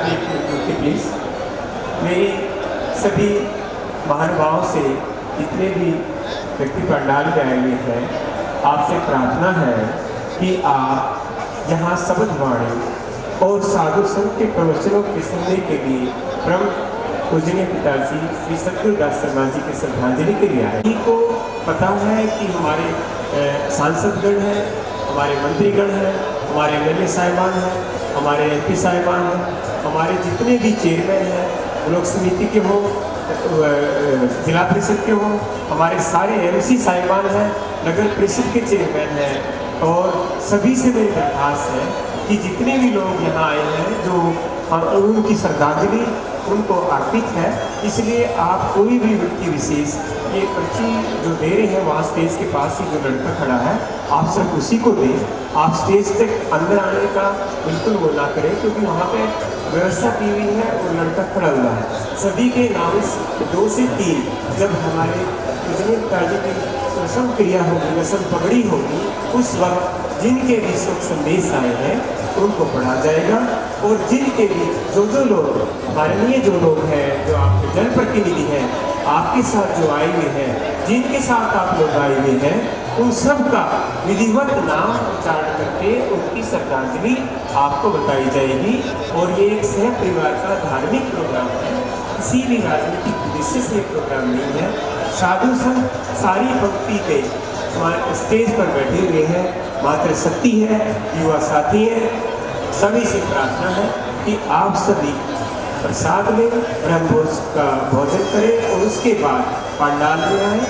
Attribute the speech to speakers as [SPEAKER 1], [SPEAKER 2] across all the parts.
[SPEAKER 1] एक minute please. मेरी सभी महानुभावों से, जितने भी व्यक्ति पंडाल में आए हुए हैं, आपसे प्रार्थना है कि आप यहाँ शब्द वाणी और साधु संत के प्रवचनों के सुनने के लिए प्रमुख पूजनीय पिताजी श्री सतगुरुदास शर्मा जी के श्रद्धांजलि के लिए आए। को पता है कि हमारे सांसदगण हैं, हमारे मंत्रीगण हैं, हमारे एमएलए साहिबान हैं, हमारे एमपी साहिबान हैं, हमारे जितने भी चेयरमैन हैं, ब्लॉक समिति के हों, जिला परिषद के हों, हमारे सारे एमसी साहिबान हैं, नगर परिषद के चेयरमैन हैं, और सभी से मेरी दरख्वास्त है कि जितने भी लोग यहाँ आए हैं, जो उनकी श्रद्धांजलि उनको अर्पित है, इसलिए आप कोई भी व्यक्ति विशेष ये पर्ची जो दे रहे हैं वहाँ स्टेज के पास ही जो लड़का खड़ा है, आप सिर्फ उसी को दें। आप स्टेज तक अंदर आने का बिल्कुल वो ना करें, क्योंकि वहाँ पे व्यवस्था की हुई है और लड़का खड़ा हुआ है। सभी के नाम 2 से 3 जब हमारे पूजनीय पिताजी की रस्म क्रिया होगी, रस्म पगड़ी होगी, उस वक्त जिनके भी सुख संदेश आए हैं उनको पढ़ा जाएगा, और जिनके भी जो लोग माननीय जो लोग हैं, जो आपके जनप्रतिनिधि हैं, आपके साथ जो आए हुए हैं, जिनके साथ आप लोग आए हुए हैं, उन सब का विधिवत नाम उच्चारण करके उनकी श्रद्धांजलि आपको बताई जाएगी। और ये एक सह परिवार का धार्मिक प्रोग्राम है, किसी भी राजनीतिक उद्देश्य से प्रोग्राम नहीं है। साधु संत सारी भक्ति पे हमारे स्टेज पर बैठे हुए हैं, मात्र शक्ति है, युवा साथी है। सभी से प्रार्थना है कि आप सभी प्रसाद में ब्रह्मभोज का भोजन करें और उसके बाद पंडाल में आए,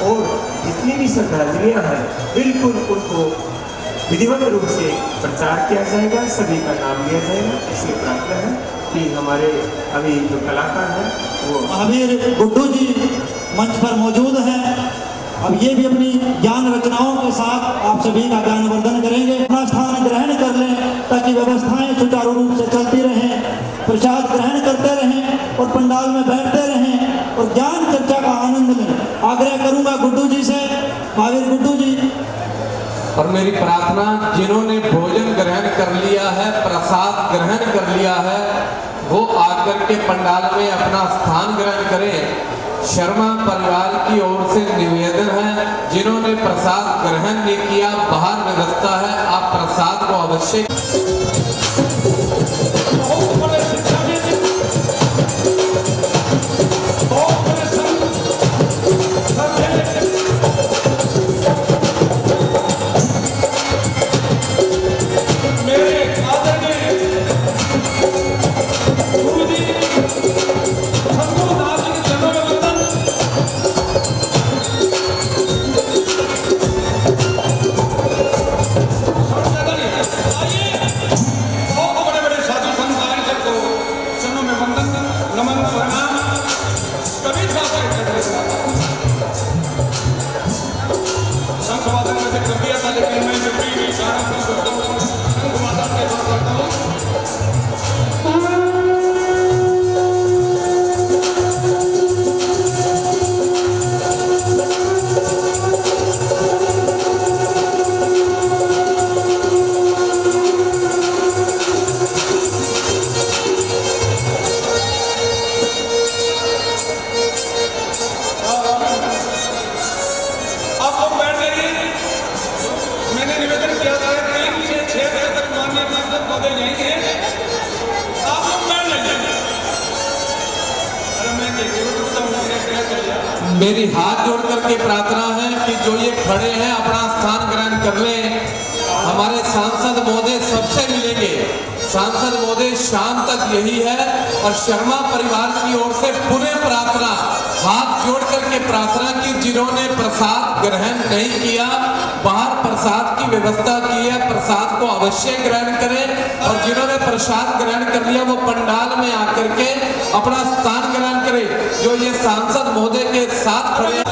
[SPEAKER 1] और जितनी भी श्रद्धांजलियाँ हैं बिल्कुल उनको विधिवत रूप से प्रचार किया जाएगा, सभी का नाम लिया जाएगा। इसलिए प्रार्थना है कि हमारे अभी जो कलाकार हैं वो
[SPEAKER 2] महावीर गुड्डू जी मंच पर मौजूद हैं। अब ये भी अपनी ज्ञान रचनाओं के साथ आप सभी का ज्ञानवर्धन करेंगे। अपना स्थान ग्रहण कर लें ताकि व्यवस्थाएं सुचारू रूप से चलती रहें, प्रसाद ग्रहण करते रहें और पंडाल में बैठते रहें और ज्ञान चर्चा का आनंद लें। आग्रह करूंगा गुड्डू जी से, महावीर गुड्डू जी।
[SPEAKER 3] और मेरी प्रार्थना, जिन्होंने भोजन ग्रहण कर लिया है, प्रसाद ग्रहण कर लिया है, वो आकर के पंडाल में अपना स्थान ग्रहण करें। शर्मा परिवार की ओर से निवेदन है, जिन्होंने प्रसाद ग्रहण नहीं किया, बाहर व्यवस्था है, आप प्रसाद को अवश्य मेरी हाथ जोड़ करके प्रार्थना है कि जो ये खड़े हैं अपना स्थान ग्रहण कर लें। हमारे सांसद महोदय सबसे मिलेंगे। सांसद महोदय शाम तक यही है, और शर्मा परिवार की ओर से पुनः प्रार्थना, हाथ जोड़ करके प्रार्थना की जिन्होंने प्रसाद ग्रहण नहीं किया, बाहर प्रसाद की व्यवस्था की है, प्रसाद को अवश्य ग्रहण करें, और जिन्होंने प्रसाद ग्रहण कर लिया वो पंडाल में आकर के अपना स्थान ग्रहण करें। जो ये सांसद महोदय के साथ खड़े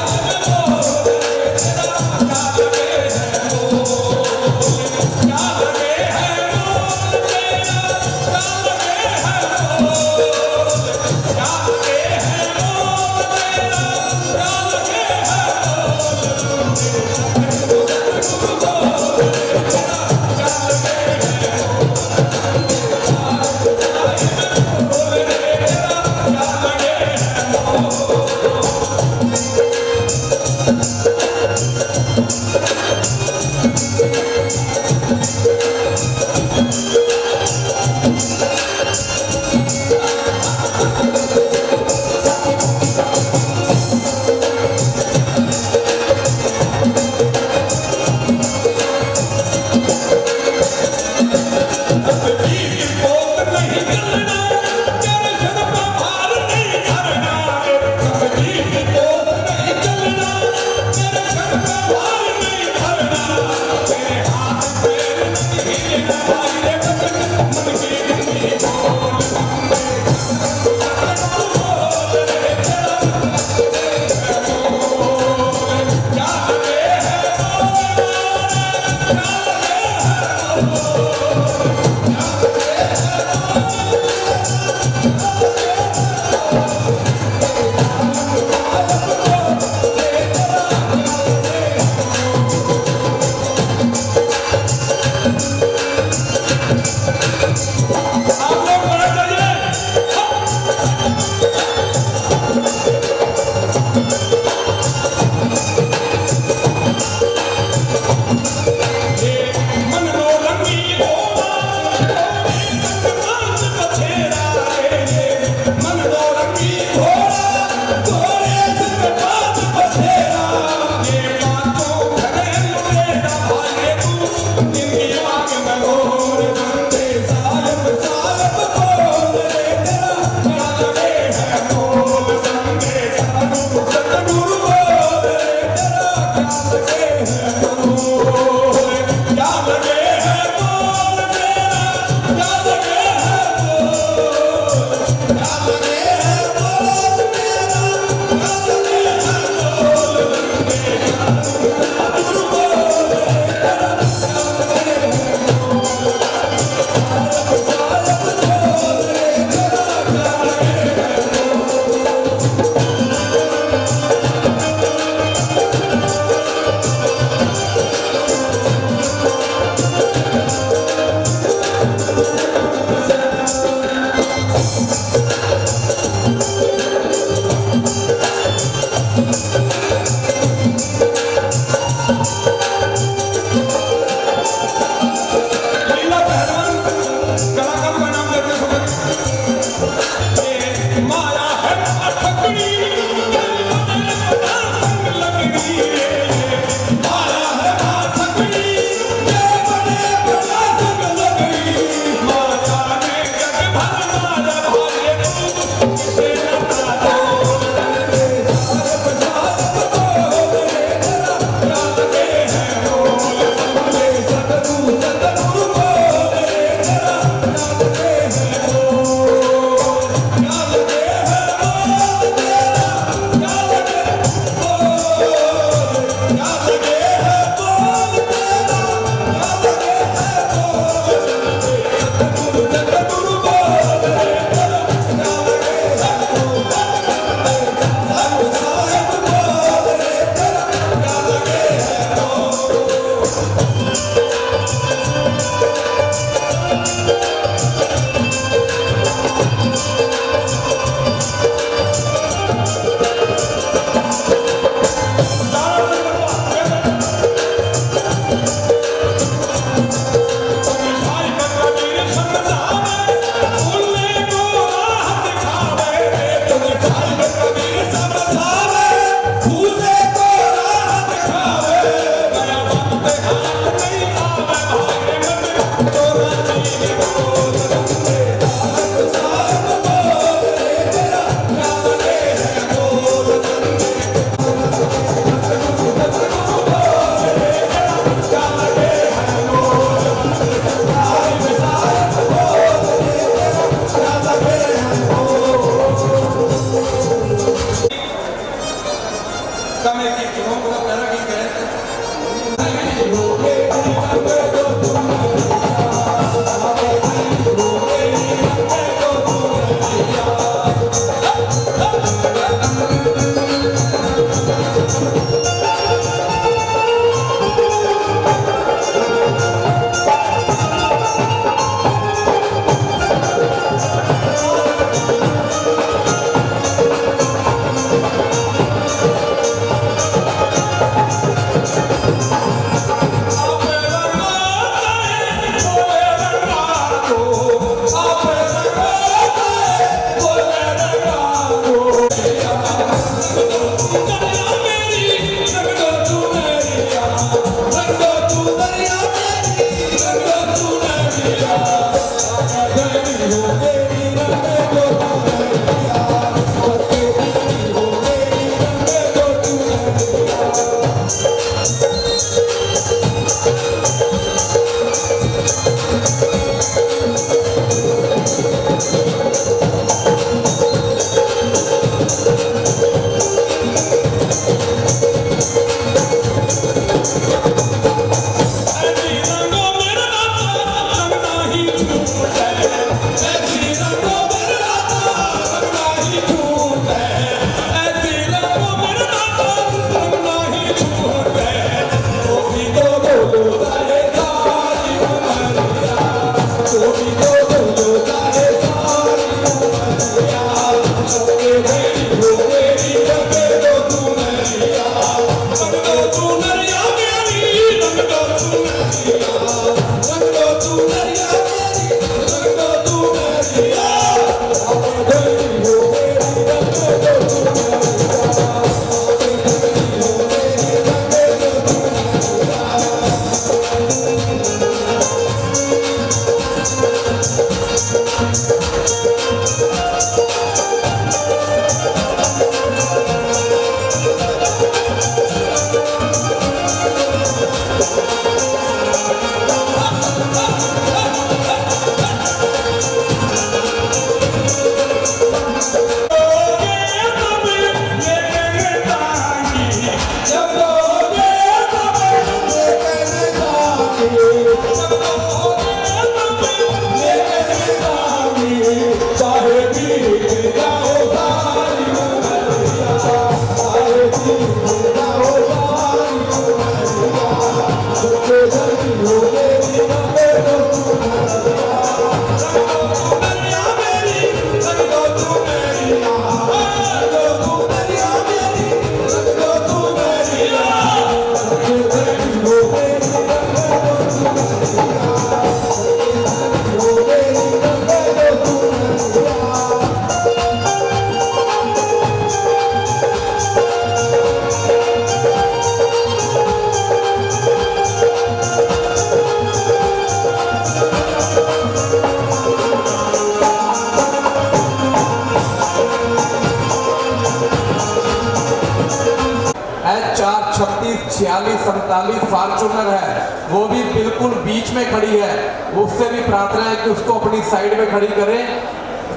[SPEAKER 3] फॉर्चूनर है, वो भी बिल्कुल बीच में खड़ी है, उससे भी प्रार्थना है कि उसको अपनी साइड में खड़ी करें।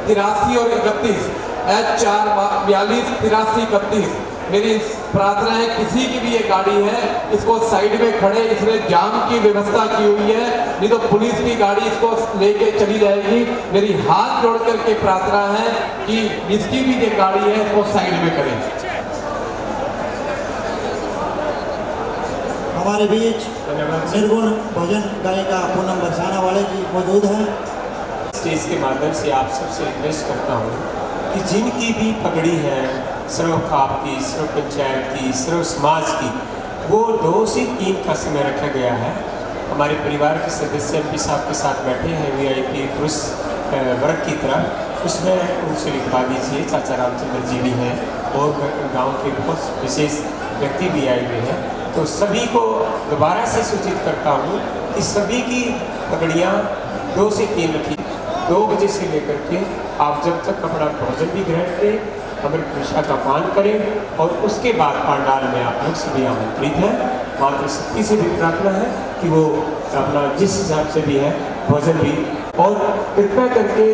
[SPEAKER 3] 83 और 31 H4 42 83 31 मेरी प्रार्थना है किसी की भी ये गाड़ी है इसको साइड में खड़े, इसने जाम की व्यवस्था की हुई है, नहीं तो पुलिस की गाड़ी इसको लेके चली जाएगी। मेरी हाथ जोड़ करके प्रार्थना है कि जिसकी भी ये गाड़ी है इसको साइड में करें।
[SPEAKER 2] हमारे बीच निर्गुण भजन गायिका पूनम बरसाना वाले जी मौजूद हैं।
[SPEAKER 1] स्टेज के माध्यम से आप सबसे रिक्वेस्ट करता हूँ कि जिनकी भी पगड़ी है सर्व खाप की, सर्व पंचायत की, सर्व समाज की, वो 2 से 3 का समय रखा गया है। हमारे परिवार के सदस्य MP साहब के साथ बैठे हैं VIP पुरुष वर्ग की तरफ, उसमें उनसे लिखवा दीजिए। चाचा रामचंद्र जी भी हैं और गांव के बहुत विशेष व्यक्ति भी आए हुए हैं। तो सभी को दोबारा से सूचित करता हूँ कि सभी की पगड़ियाँ 2 से 3 रखी, 2 बजे से लेकर के आप जब तक अपना भोजन भी ग्रहण करें, अमृत कृष्णा का पान करें और उसके बाद पंडाल में आप लोग सभी आमंत्रित हैं। मातृ शक्ति से भी प्रार्थना है कि वो अपना जिस हिसाब से भी है भोजन भी, और कृपया करके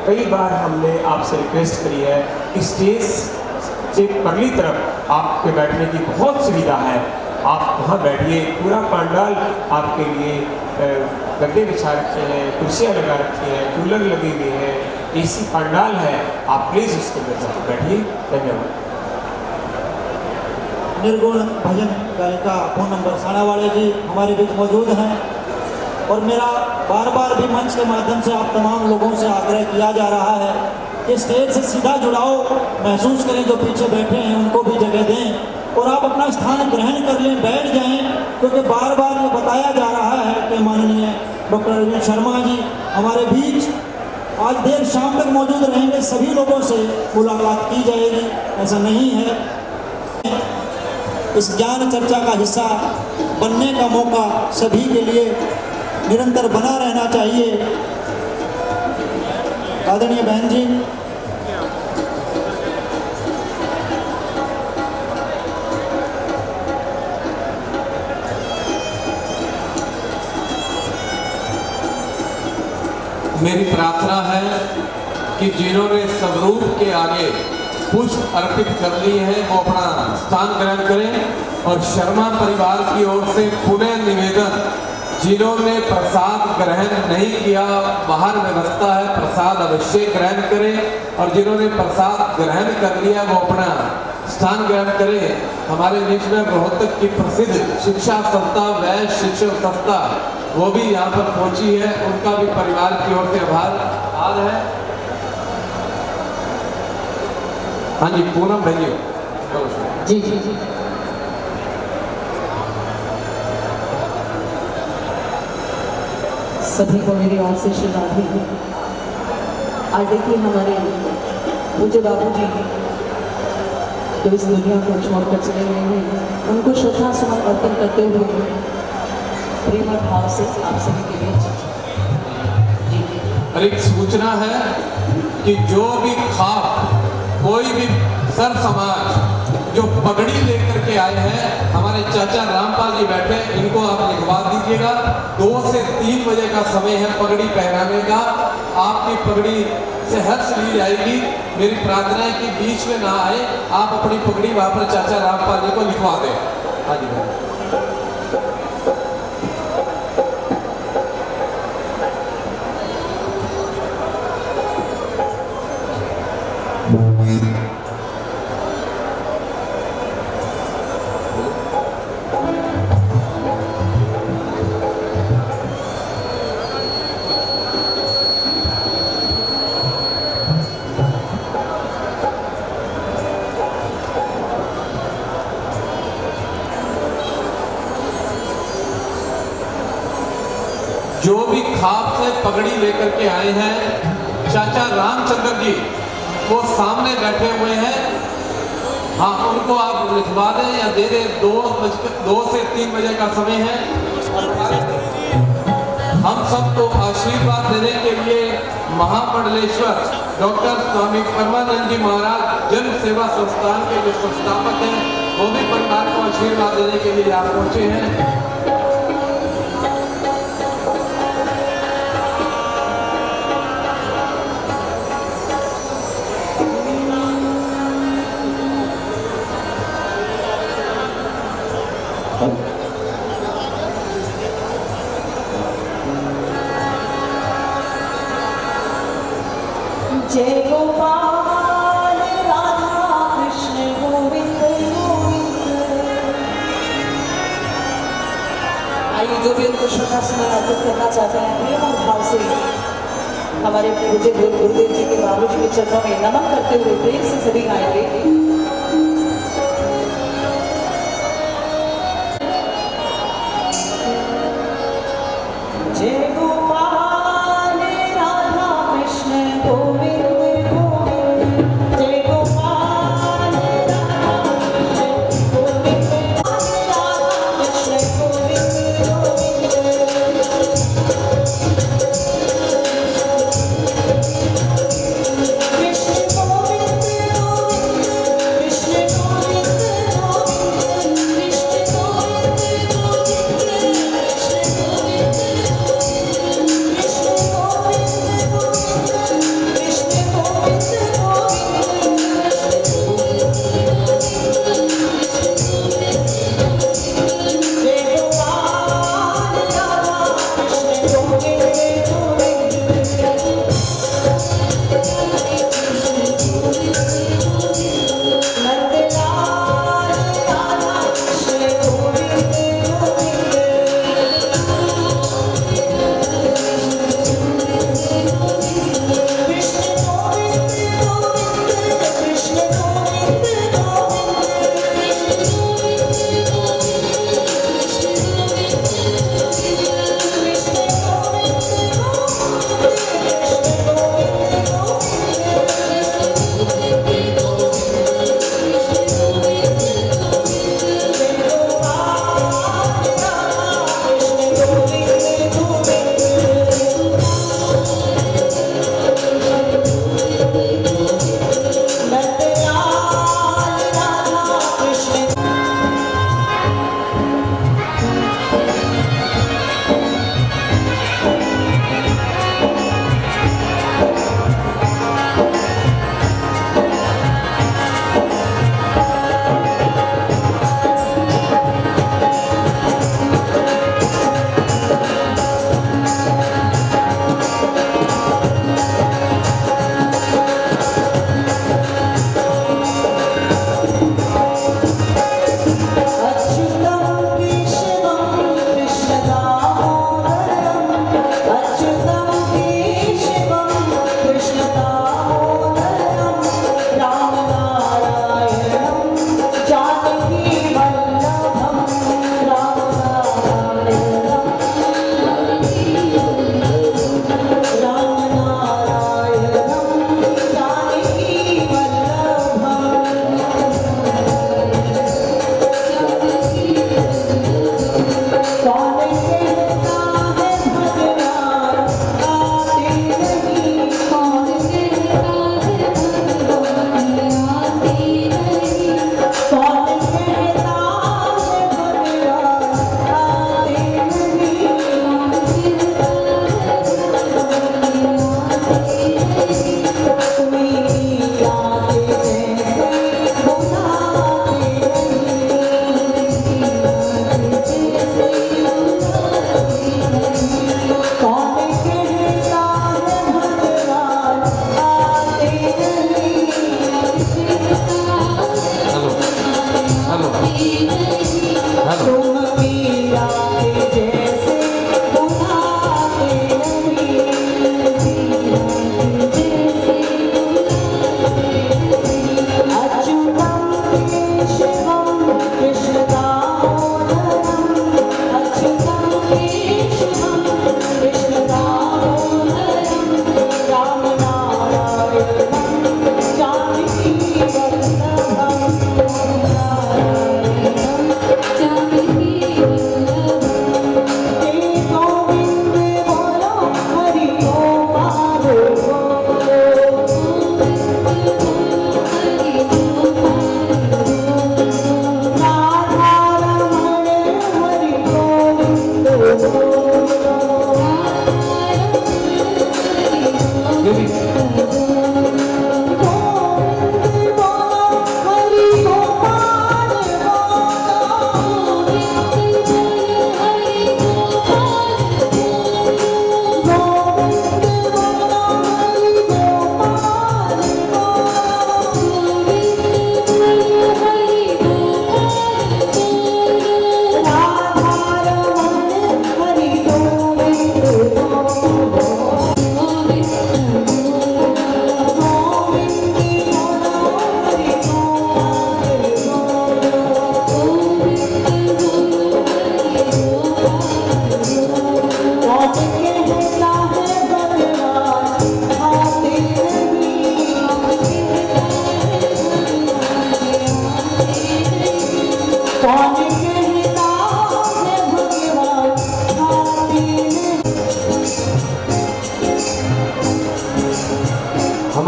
[SPEAKER 1] कई बार हमने आपसे रिक्वेस्ट करी है कि स्टेज से परली तरफ आपके बैठने की बहुत सुविधा है, आप वहाँ बैठिए। पूरा पंडाल आपके लिए गद्दे बिछा रखे हैं, कुर्सियाँ लगा रखी हैं, कूलर लगे हुए हैं, AC पंडाल है, आप प्लीज़ उसके अंदर जाकर बैठिए। धन्यवाद।
[SPEAKER 2] निर्गुण भजन गायिका पूनम बरसाना वाले जी हमारे बीच मौजूद हैं और मेरा बार बार भी मंच के माध्यम से आप तमाम लोगों से आग्रह किया जा रहा है कि स्टेज से सीधा जुड़ाव महसूस करें, जो पीछे बैठे हैं उनको भी जगह दें और आप अपना स्थान ग्रहण कर लें, बैठ जाएं, क्योंकि बार बार ये बताया जा रहा है कि माननीय डॉक्टर अरविंद शर्मा जी हमारे बीच आज देर शाम तक मौजूद रहेंगे, सभी लोगों से मुलाकात की जाएगी, ऐसा नहीं है। इस ज्ञान चर्चा का हिस्सा बनने का मौका सभी के लिए निरंतर बना रहना चाहिए। आदरणीय बहन जी,
[SPEAKER 3] मेरी प्रार्थना है कि जिन्होंने स्वरूप के आगे पुष्प अर्पित कर लिए हैं वो अपना स्थान ग्रहण करें। और शर्मा परिवार की ओर से पुनः निवेदन, जिन्होंने प्रसाद ग्रहण नहीं किया, बाहर व्यवस्था है, प्रसाद अवश्य ग्रहण करें, और जिन्होंने प्रसाद ग्रहण कर लिया वो अपना स्थान ग्रहण करें। हमारे बीच में रोहतक की प्रसिद्ध शिक्षा संस्था वैश्य शिक्षण संस्था वो भी यहाँ पर पहुंची है, उनका भी परिवार की ओर से आभार है। हाँ जी, पूनम भैया
[SPEAKER 4] जी जी जी सभी को मेरी ओर से श्री राधे। आज देखिए हमारे पूज्य बाबू जी जो इस दुनिया को छोड़कर चले गए हैं, उनको श्रद्धा सुमन अर्पण करते हुए प्रेम और भाव से आप सभी के बीच जी।
[SPEAKER 3] और एक सूचना है कि जो भी खाप कोई भी सर समाज जो पगड़ी लेकर के आए हैं हमारे चाचा रामपाल जी बैठे, इनको आप लिखवा दीजिएगा। 2 से 3 बजे का समय है पगड़ी पहनाने का। आपकी पगड़ी से हर्ष ली जाएगी। मेरी प्रार्थना है कि बीच में ना आए, आप अपनी पगड़ी वहां पर चाचा रामपाल जी को लिखवा दें। हाँ जी जो भी खाप से पगड़ी लेकर के आए हैं चाचा रामचंद्र जी, वो सामने बैठे हुए हैं। हाँ, उनको आप लिखवा दें या दे दें। 2 से 3 बजे का समय है। हम सबको आशीर्वाद देने के लिए महामंडलेश्वर डॉक्टर स्वामी परमानंद जी महाराज जन सेवा संस्थान के जो संस्थापक हैं, वो भी परिवार को आशीर्वाद देने के लिए यहाँ पहुंचे हैं।
[SPEAKER 4] जय गोपाल राधा कृष्ण गोविंद गोविंद। आइए, जो भी उनको श्रद्धा सुमन अर्पित करना चाहते हैं प्रेम और भाव से हमारे पूज्य गुरुदेव जी के बाबूजी के चरणों में नमन करते हुए प्रेम से सभी गाएंगे। जय गोपाल राधा कृष्ण गोविंद गोविंद। जय गोपाल राधा कृष्ण गोविंद राधा कृष्ण गोविंद गोविंद। कृष्ण गोविंद गोविंद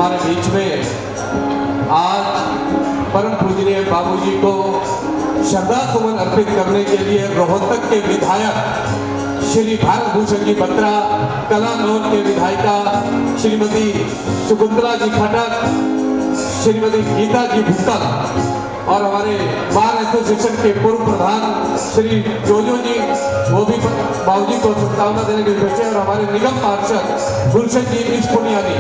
[SPEAKER 3] हमारे बीच में आज परम पूजनीय बाबूजी को श्रद्धा सुमन अर्पित करने के लिए रोहतक के विधायक श्री भारत भूषण जी बत्रा, कलानौर के विधायिका श्रीमती शकुंतला जी खटक, श्रीमती गीता जी भुक्कल और हमारे बार एसोसिएशन के पूर्व प्रधान श्री जोजो जी, वो भी बाबूजी को शुभकामना देने के लिए बैठे, और हमारे निगम पार्षद गुलशन जी बिस्पुनियानी।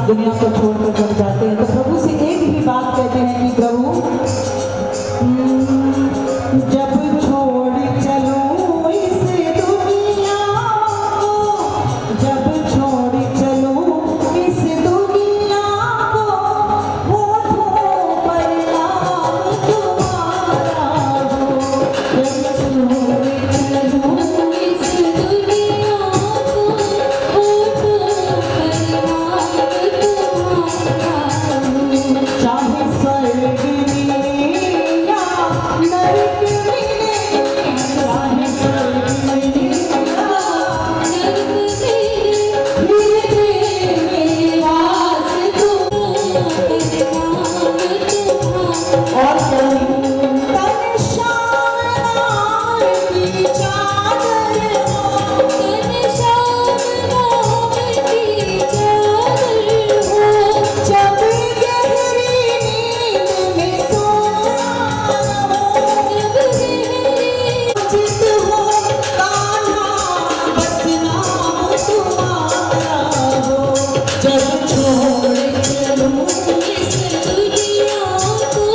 [SPEAKER 4] दुनिया को छोड़कर जब जाते हैं तो प्रभु से एक ही बात कहते हैं कि प्रभु जब छोड़ चलो इस दुनिया को, जब छोड़ चलो इस दुनिया को, होठों पर नाम तुम्हारा हो। जब छोड़ चलो इस दुनिया को, होठों पर नाम चाहे स्वर्ग मिले या नरक मिले, चाहे स्वर्ग मिले या नरक मिले, मेरे पास और तन शाम की चादर हो, तन शाम की चादर हो, जब जब छोड़ चलो इस दुनिया को,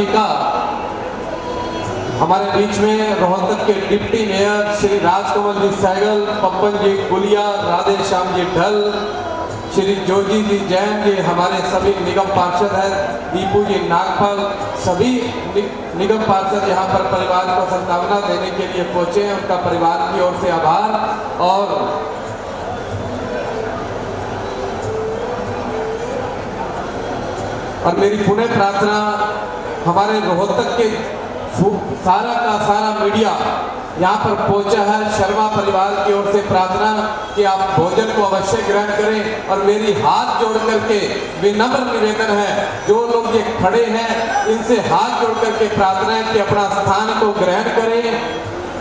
[SPEAKER 3] जी का हमारे बीच में रोहतक के डिप्टी मेयर श्री राजकमल जी सहगल, पप्पन जी गुलिया, राधे श्याम जी ढल, श्री जोजी जी जैन जी, हमारे सभी निगम पार्षद हैं, दीपू जी नागपाल, सभी निगम पार्षद यहाँ पर परिवार को सद्भावना देने के लिए पहुंचे हैं। उनका परिवार की ओर से आभार। और मेरी पुनः प्रार्थना हमारे रोहतक के सारा का सारा मीडिया यहाँ पर पहुंचा है। शर्मा परिवार की ओर से प्रार्थना कि आप भोजन को अवश्य ग्रहण करें। और मेरी हाथ जोड़ करके विनम्र निवेदन है, जो लोग ये खड़े हैं इनसे हाथ जोड़ करके प्रार्थना है कि अपना स्थान को ग्रहण करें।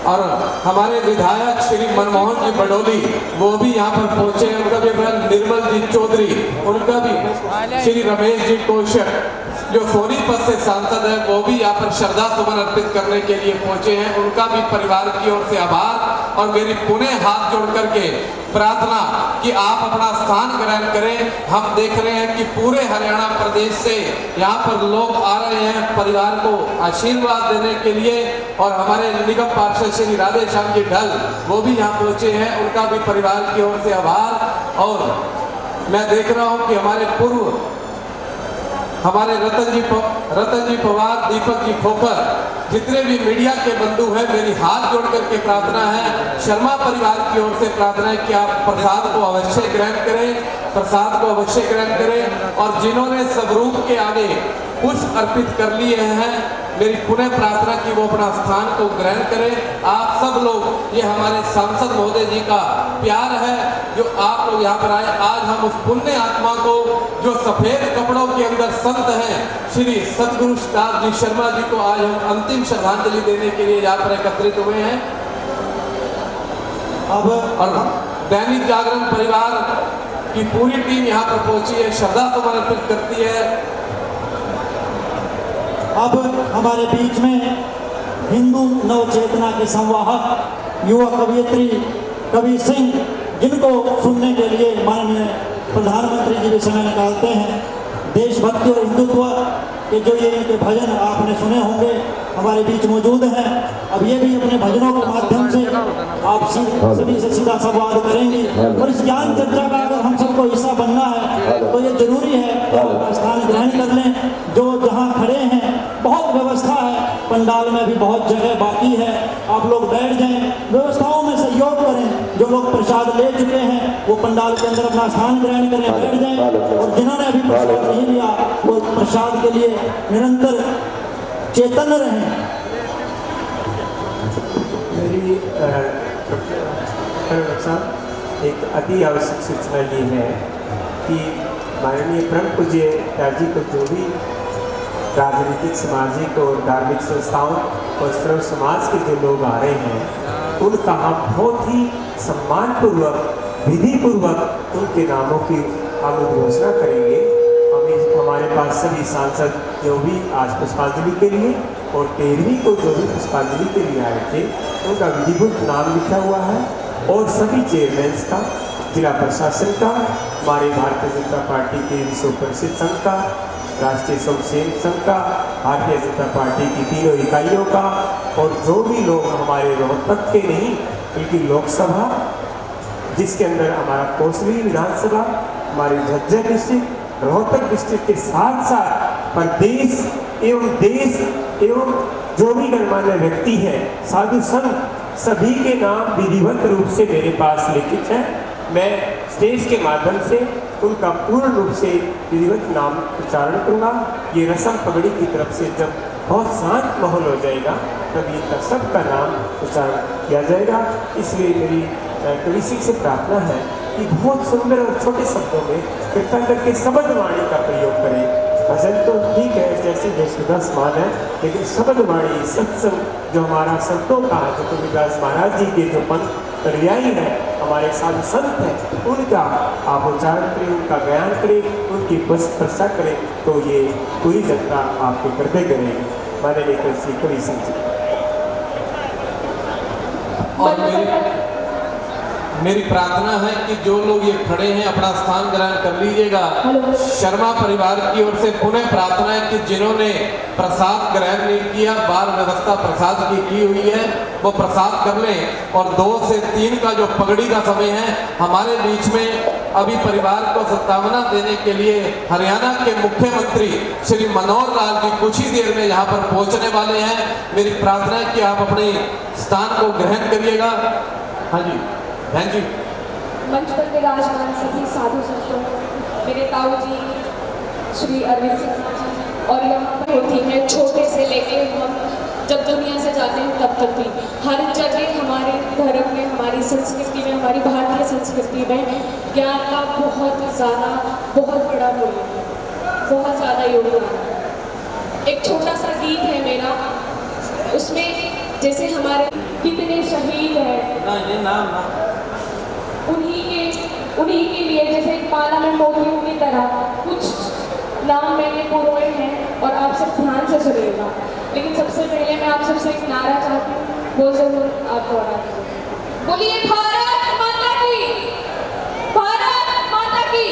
[SPEAKER 3] और हमारे विधायक श्री मनमोहन जी बडोली वो भी यहाँ पर पहुंचे हैं। उनका भी निर्मल जी चौधरी, उनका भी श्री रमेश जी कौशक जो सोनीपत से सांसद है वो भी यहाँ पर श्रद्धा सुमन अर्पित करने के लिए पहुंचे हैं। उनका भी परिवार की ओर से आभार। और मेरी पुनः हाथ जोड़ करके प्रार्थना कि आप अपना स्थान ग्रहण करें। हम देख रहे हैं कि पूरे हरियाणा प्रदेश से यहाँ पर लोग आ रहे हैं परिवार को आशीर्वाद देने के लिए। और हमारे निगम पार्षद श्री राधे श्याम जी ढल वो भी यहाँ पहुंचे हैं, उनका भी परिवार की ओर से आभार। और मैं देख रहा हूँ कि हमारे रतन जी पवार, दीपक जी खोकर, जितने भी मीडिया के बंधु हैं, मेरी हाथ जोड़ करके प्रार्थना है, शर्मा परिवार की ओर से प्रार्थना है कि आप प्रसाद को अवश्य ग्रहण करें, प्रसाद को अवश्य ग्रहण करें। और जिन्होंने स्वरूप के आगे पुष्प अर्पित कर लिए हैं, मेरी पुनः प्रार्थना कि वो अपना स्थान को ग्रहण करें। आप सब लोग, ये हमारे सांसद महोदय जी का प्यार है जो आप लोग यहाँ पर आए। आज हम उस पुण्य आत्मा को जो सफेद कपड़ों के अंदर संत हैं श्री सतगुरु दास जी शर्मा जी को आज हम अंतिम श्रद्धांजलि देने के लिए यहाँ पर एकत्रित हुए हैं। अब और दैनिक जागरण परिवार की पूरी टीम यहाँ पर पहुंची है, श्रद्धा सुमन अर्पित करती है।
[SPEAKER 2] अब हमारे बीच में हिंदू नव चेतना के संवाहक युवा कवयित्री कबीर सिंह, जिनको सुनने के लिए माननीय प्रधानमंत्री जी भी समय निकालते हैं, देशभक्ति और हिंदुत्व के जो ये इनके भजन आपने सुने होंगे, हमारे बीच मौजूद हैं। अब ये भी अपने भजनों के माध्यम से आप सभी से सीधा संवाद करेंगे। और इस ज्ञान चर्चा का अगर हम सबको हिस्सा बनना है तो ये जरूरी है कि आप स्थान ग्रहण कर लें। जो जहाँ खड़े हैं बहुत व्यवस्था है, पंडाल में भी बहुत जगह बाकी है, आप लोग बैठ जाएं, व्यवस्थाओं में सहयोग करें। जो लोग प्रसाद ले चुके हैं वो पंडाल के अंदर अपना स्थान ग्रहण करें, बैठ जाएं। और जिन्होंने अभी प्रसाद नहीं लिया वो प्रसाद के लिए निरंतर चेतन रहें।
[SPEAKER 1] मेरी एक अति आवश्यक सूचना ये है कि माननीय परम पूज्य त्याजी को जो भी राजनीतिक, सामाजिक और धार्मिक संस्थाओं और सर्व समाज के जो लोग आ रहे हैं, उनका हम बहुत ही सम्मानपूर्वक, विधिपूर्वक उनके नामों की हम घोषणा करेंगे। हमारे पास सभी सांसद जो भी आज पुष्पांजलि के लिए और 13वीं को जो भी पुष्पांजलि के लिए आए थे, उनका विधिवत नाम लिखा हुआ है। और सभी चेयरमैन का, जिला प्रशासन का, हमारे भारतीय जनता पार्टी के विश्व परिषद संघ का, राष्ट्रीय स्वयंसेवक संघ का, भारतीय जनता पार्टी की तीनों इकाइयों का, और जो भी लोग हमारे रोहतक के नहीं बल्कि लोकसभा, जिसके अंदर हमारा कोसली विधानसभा, हमारे झज्जर डिस्ट्रिक्ट, रोहतक डिस्ट्रिक्ट के साथ साथ प्रदेश एवं देश एवं जो भी गणमान्य व्यक्ति है, साधु संत, सभी के नाम विधिवत रूप से मेरे पास लिखित है। मैं स्टेज के माध्यम से उनका पूर्ण रूप से विधिवत नाम उच्चारण करूँगा। ये रस्म पगड़ी की तरफ से जब बहुत शांत माहौल हो जाएगा तब इनका सबका नाम उच्चारण किया जाएगा। इसलिए मेरी कवि सिंह से प्रार्थना है कि बहुत सुंदर और छोटे शब्दों में कृपा करके शब्द वाणी का प्रयोग करें। भजन तो ठीक है, जैसे जयसुधा समान है, लेकिन शब्द वाणी, सत्संग जो हमारा संतों का, जो कबीरदास महाराज जी के जो पंथ अनुयायी है, हमारे साधु संत हैं, उनका आप उच्चारण करें, उनका बयान करें, उनकी प्रशंसा करें, तो ये पूरी जनता आपके करते करेगी। माननीय श्री कवि सिंह जी।
[SPEAKER 3] और मेरी प्रार्थना है कि जो लोग ये खड़े हैं अपना स्थान ग्रहण कर लीजिएगा। शर्मा परिवार की ओर से पुनः प्रार्थना है कि जिन्होंने प्रसाद ग्रहण नहीं किया, बाल व्यवस्था प्रसाद की हुई है, वो प्रसाद कर लें। और 2 से 3 का जो पगड़ी का समय है, हमारे बीच में अभी परिवार को सत्तावना देने के लिए हरियाणा के मुख्यमंत्री श्री मनोहर लाल जी कुछ ही देर में यहाँ पर पहुँचने वाले हैं। मेरी प्रार्थना है कि आप अपने स्थान को ग्रहण करिएगा। हाँ जी, बहन जी।
[SPEAKER 5] मंच पर विराजमान सभी साधु संतों, मेरे ताऊ जी श्री अरविंद सिंह जी, और यहाँ पर होती है छोटे से लेके हम जब दुनिया से जाते हैं तब तक भी हर जगह हमारे धर्म में, हमारी संस्कृति में, हमारी भारतीय संस्कृति में ज्ञान का बहुत बड़ा मूल्य है, बहुत ज़्यादा योगदान है। एक छोटा सा गीत है मेरा, उसमें जैसे हमारे कितने शहीद हैं, उन्हीं के लिए जैसे एक माला में मोतियों की तरह कुछ नाम मैंने पुरोए हैं और आप सब ध्यान से सुनिएगा। लेकिन सबसे पहले मैं आप सबसे एक नारा चाहती हूँ, वो जरूर आप दोहरा दीजिए। बोलिए भारत माता की, भारत माता की।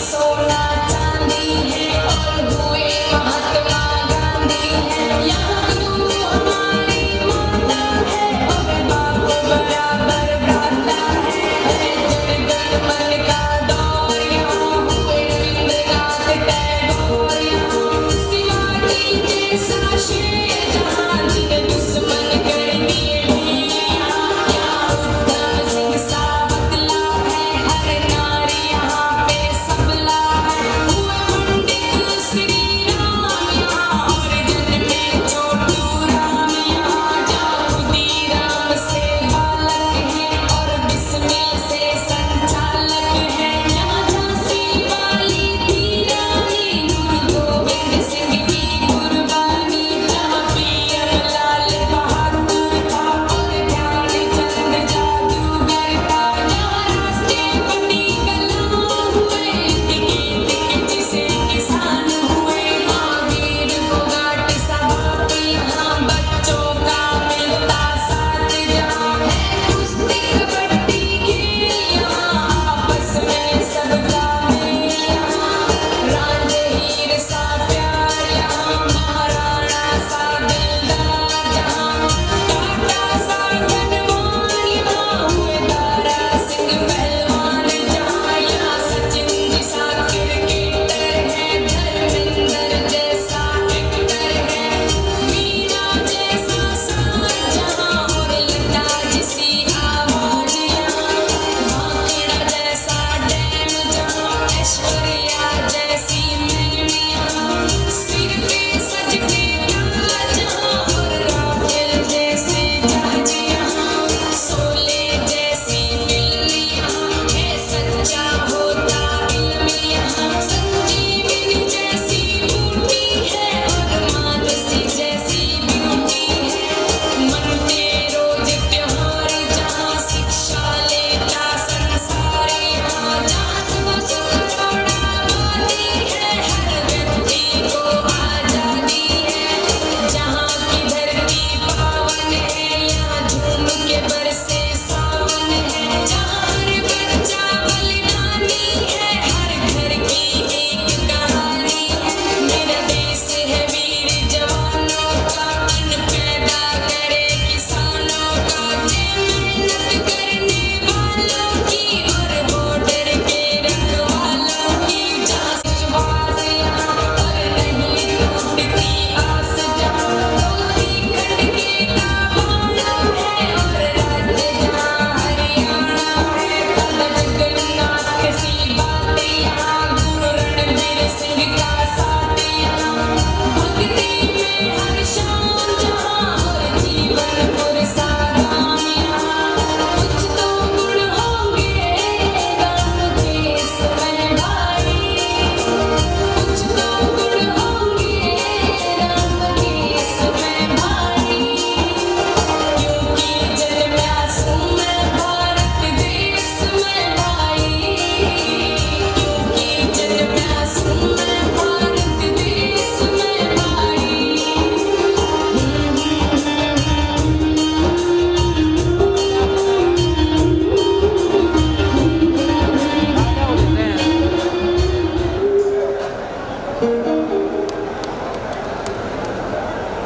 [SPEAKER 5] सोना चांदी है।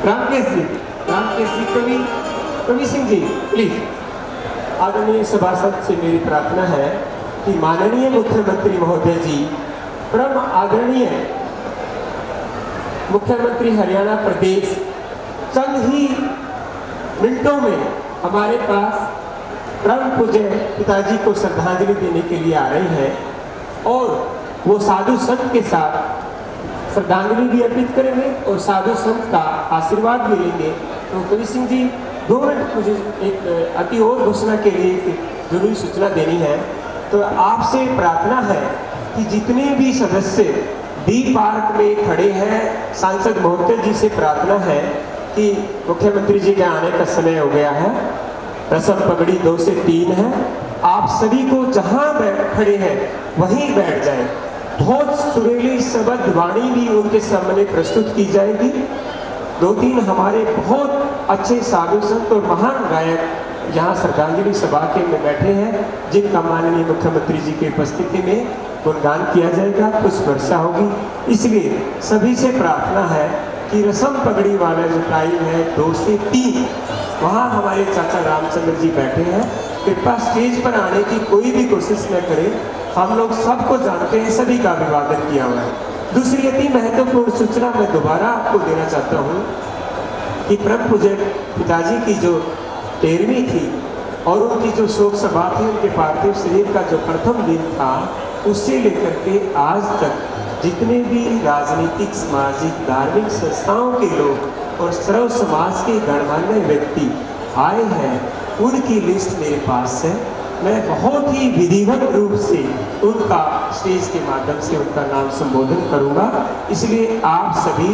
[SPEAKER 1] रामकेश जी कवि सिंह जी प्लीज। आदरणीय सभासद से मेरी प्रार्थना है कि माननीय मुख्यमंत्री महोदय जी, परम आदरणीय मुख्यमंत्री हरियाणा प्रदेश चंद ही मिनटों में हमारे पास परम पूज्य पिताजी को श्रद्धांजलि देने के लिए आ रही है और वो साधु संत के साथ श्रद्धांजलि भी अर्पित करेंगे और साधु संत का आशीर्वाद भी लेंगे। तो कवि सिंह जी 2 मिनट मुझे एक अति और घोषणा के लिए जरूरी सूचना देनी है। तो आपसे प्रार्थना है कि जितने भी सदस्य डी पार्क में खड़े हैं, सांसद महोदय जी से प्रार्थना है कि मुख्यमंत्री जी के आने का समय हो गया है, रस्म पगड़ी 2 से 3 है, आप सभी को जहां खड़े हैं वहीं बैठ जाएं। बहुत सुरीली शब्द वाणी भी उनके सामने प्रस्तुत की जाएगी। 2-3 हमारे बहुत अच्छे साधु संत और महान गायक यहाँ श्रद्धांजलि सभा के में बैठे हैं, जिनका माननीय मुख्यमंत्री जी की उपस्थिति में गुणगान किया जाएगा, पुष्प वर्षा होगी। इसलिए सभी से प्रार्थना है कि रस्म पगड़ी वाला जो टाइम है 2 से 3, वहाँ हमारे चाचा रामचंद्र जी बैठे हैं, कृपया स्टेज पर आने की कोई भी कोशिश न करें। हम लोग सबको जानते हैं, सभी का अभिवादन किया हुआ है। दूसरी अति महत्वपूर्ण सूचना मैं दोबारा आपको देना चाहता हूँ कि परम पूज्य पिताजी की जो 13वीं थी और उनकी जो शोक सभा थी, उनके पार्थिव शरीर का जो प्रथम दिन था, उससे लेकर के आज तक जितने भी राजनीतिक, सामाजिक, धार्मिक संस्थाओं के लोग और सर्व समाज के गणमान्य व्यक्ति आए हैं, उनकी लिस्ट मेरे पास है। मैं बहुत ही विधिवत रूप से उनका स्टेज के माध्यम से उनका नाम संबोधन करूंगा। इसलिए आप सभी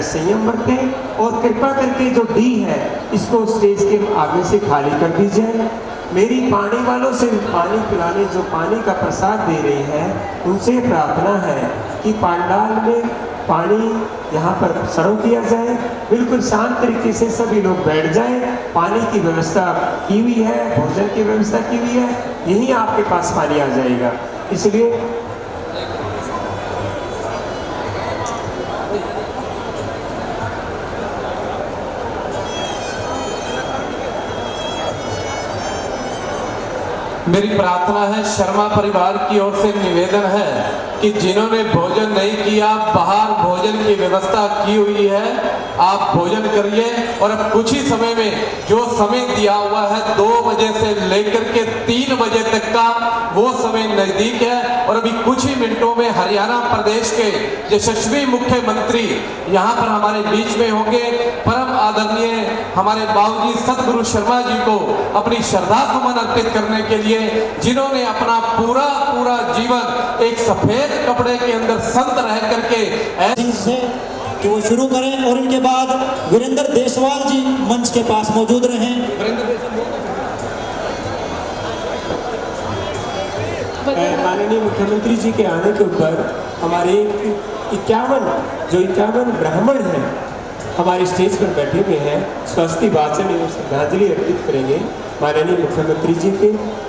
[SPEAKER 1] संयम बरतें और कृपा करके जो डी है इसको स्टेज के आगे से खाली कर दीजिए। मेरी पानी वालों से पानी पिलाने, जो पानी का प्रसाद दे रहे हैं, उनसे प्रार्थना है कि पंडाल में पानी यहाँ पर सर्व किया जाए। बिल्कुल शांत तरीके से सभी लोग बैठ जाएं। पानी की व्यवस्था की हुई है, भोजन की व्यवस्था की हुई है, यहीं आपके पास पानी आ जाएगा। इसलिए
[SPEAKER 3] मेरी प्रार्थना है, शर्मा परिवार की ओर से निवेदन है कि जिन्होंने भोजन नहीं किया, बाहर भोजन की व्यवस्था की हुई है, आप भोजन करिए। और अब कुछ ही समय में जो समय दिया हुआ है 2 बजे से लेकर के 3 बजे तक का, वो समय नजदीक है और अभी कुछ ही मिनटों में हरियाणा प्रदेश के यशस्वी मुख्यमंत्री यहाँ पर हमारे बीच में होंगे। परम आदरणीय हमारे बाबूजी सतगुरु शर्मा जी को अपनी श्रद्धा सुमन अर्पित करने के लिए, जिन्होंने अपना पूरा जीवन एक सफेद कपड़े के अंदर संत रह करके
[SPEAKER 2] से कि वो शुरू करें और इनके बाद वीरेंद्र देशवाल जी मंच के पास मौजूद रहें।
[SPEAKER 1] माननीय मुख्यमंत्री जी के आने के ऊपर हमारे 51 ब्राह्मण हैं हमारे स्टेज पर बैठे हुए हैं, स्वस्ति वाचन एवं श्रद्धांजलि अर्पित करेंगे माननीय मुख्यमंत्री जी के।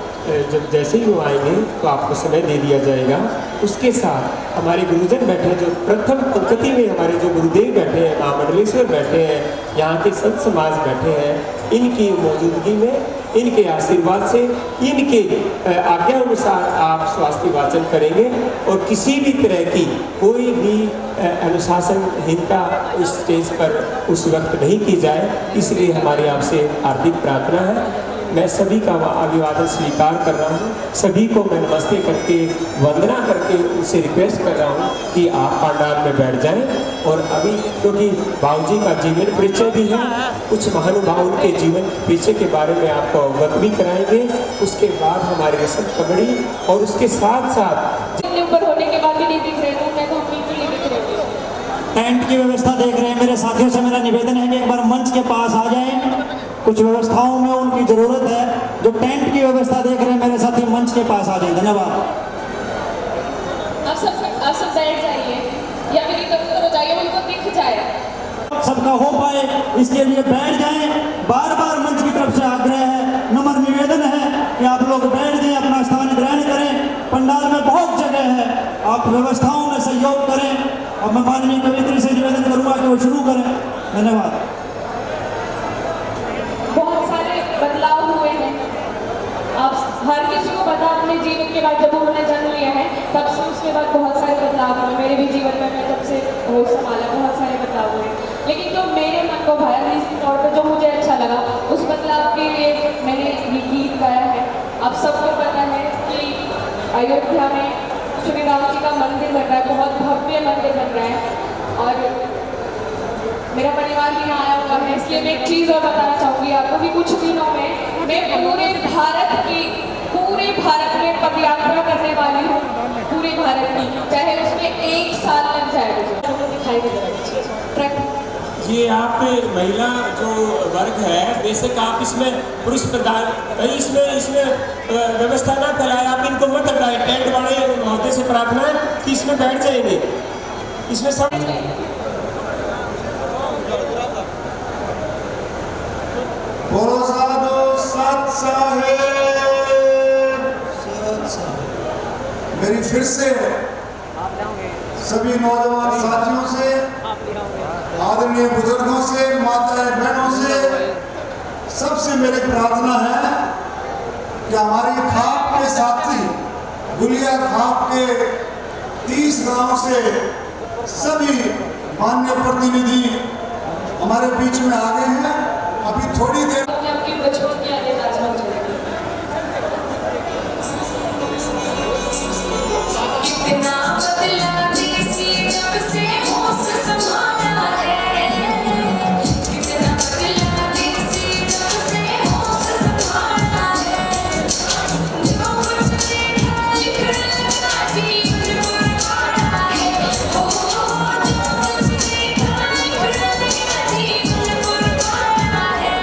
[SPEAKER 1] जब जैसे ही वो आएंगे तो आपको समय दे दिया जाएगा। उसके साथ हमारे गुरुजन बैठे हैं, जो प्रथम पंक्ति में हमारे जो गुरुदेव बैठे हैं, महामंडलेश्वर बैठे हैं, यहाँ के संत समाज बैठे हैं, इनकी मौजूदगी में, इनके आशीर्वाद से, इनके आज्ञा अनुसार आप स्वास्थ्य वाचन करेंगे और किसी भी तरह की कोई भी अनुशासनहीनता उस स्टेज पर उस वक्त नहीं की जाए। इसलिए हमारी आपसे हार्दिक प्रार्थना है। मैं सभी का अभिवादन स्वीकार कर रहा हूँ, सभी को मैं नमस्ते करके वंदना करके उनसे रिक्वेस्ट कर रहा हूँ कि आप पंडाल में बैठ जाएं। और अभी क्योंकि बाबूजी का जीवन परिचय भी है, कुछ महानुभावों के जीवन परिचय के बारे में आपको अवगत भी कराएंगे। उसके बाद हमारे रस्म पगड़ी और उसके साथ साथ
[SPEAKER 5] ऊपर होने के बाद भी नहीं दिख रहे थे, मैं तो बिल्कुल नहीं दिख रही हूँ।
[SPEAKER 2] टेंट की व्यवस्था देख रहे हैं मेरे साथियों से, मेरा निवेदन है कि एक बार मंच के पास आ जाएं। कुछ व्यवस्थाओं में उनकी जरूरत है। जो टेंट की व्यवस्था देख रहे हैं मेरे साथी मंच के पास आ जाएं। धन्यवाद।
[SPEAKER 5] आप सब बैठ जाइए या फिर इधर उधर हो जाइए, उनको दिख जाए।
[SPEAKER 2] सबका हो पाए इसके लिए बैठ जाएं। बार बार मंच की तरफ से आग्रह है, नम्र निवेदन है कि आप लोग बैठ जाएं, अपना स्थान ग्रहण करें। पंडाल में बहुत जगह है, आप व्यवस्थाओं में सहयोग करें। और मैं माननीय कवित्री से निवेदन करूंगा कि वो शुरू करें। धन्यवाद।
[SPEAKER 5] बहुत सारे बदलाव हुए हैं। आप हर किसी को पता, अपने जीवन के बाद जब उन्होंने जन्म लिया है तब से उसके बाद बहुत सारे बदलाव हुए। मेरे भी जीवन में मैं जब से होश संभाला बहुत सारे बदलाव हुए, लेकिन जो मेरे मन को भाया निजी तौर पर जो मुझे अच्छा लगा, उस बदलाव के लिए मैंने ये गीत गाया है। आप सबको पता है कि अयोध्या में श्री राम जी का मंदिर बन रहा है, बहुत भव्य मंदिर बन रहा है और मेरा परिवार भी यहाँ आया हुआ है। इसलिए मैं एक चीज़ और बताना चाहूँगी आपको कि कुछ दिनों में मैं पूरे भारत में पदयात्रा करने वाली हूँ, पूरे भारत की, चाहे उसमें 1 साल लग जाए मुझे। दिखाई दे रहा है
[SPEAKER 1] ये आप महिला जो वर्ग है, बेशक आप इसमें पुरुष प्रधान इसमें व्यवस्था ना फैलाए, आप इनको मत हटाए। टेंट वाले महोदय से प्रार्थना है कि इसमें बैठ जाएंगे, इसमें सब
[SPEAKER 6] बोलो साधु सत साहेब। मेरी फिर से सभी नौजवान साथियों से, आदरणीय बुजुर्गों से, माताएं बहनों से, सबसे मेरी प्रार्थना है कि हमारी खाप के साथी गुलिया खाप के 30 गांव से सभी मान्य प्रतिनिधि हमारे बीच में आ गए हैं। अभी थोड़ी देर
[SPEAKER 5] आपकी बचपन की यादें ताज़ा हो जाएगी।
[SPEAKER 7] कितना बदला देसी जब से होश संभाला है, कितना बदला देसी जब से होश संभाला है। जो कुछ देखा लिखा जीवन पुरवाना है, ओ जो कुछ देखा लिखा जीवन पुरवाना है।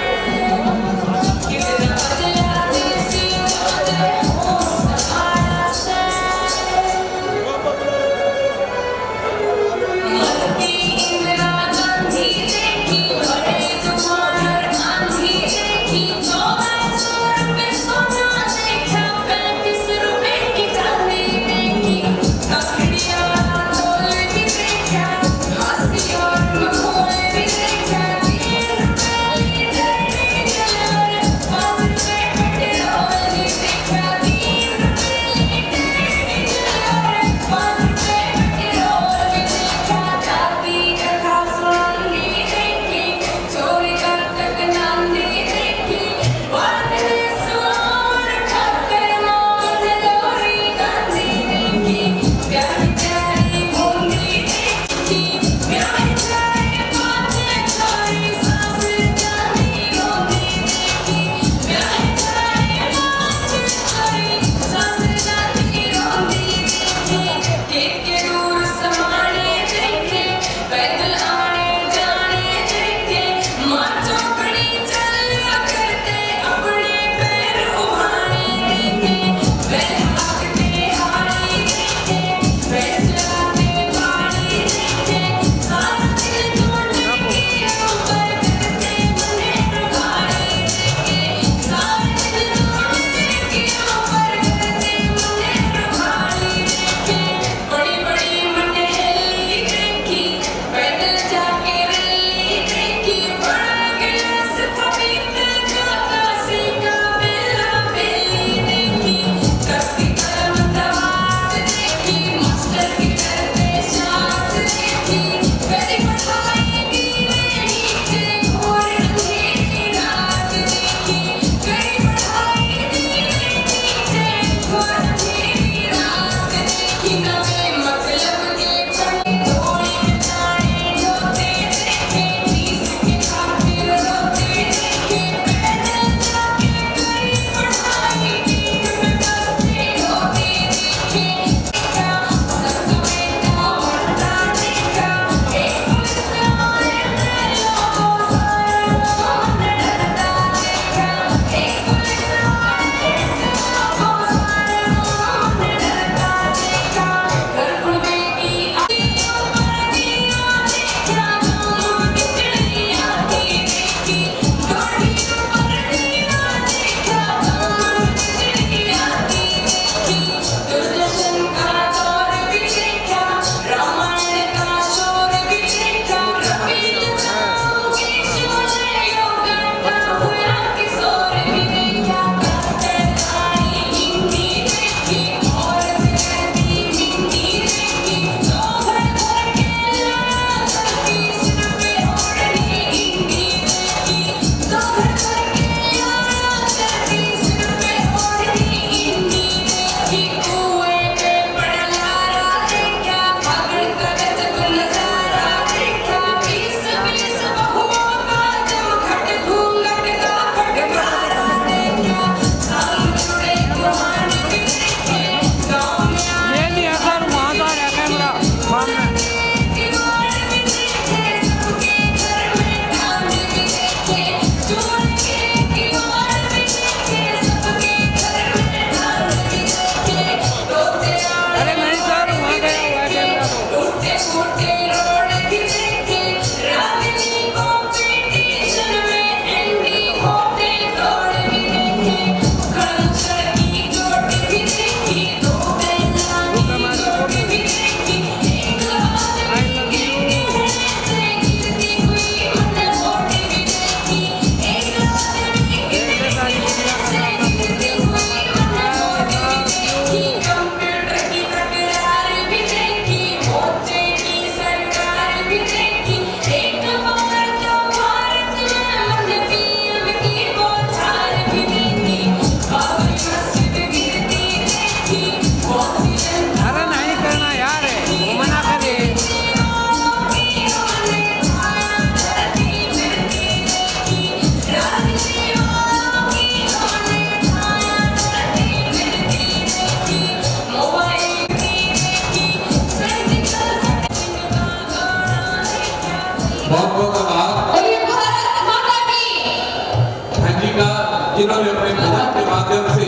[SPEAKER 3] बहुत बहुत आभार
[SPEAKER 5] बोलिए भारत माता की।
[SPEAKER 3] बहन जी का, जिन्होंने अपने भजन के माध्यम से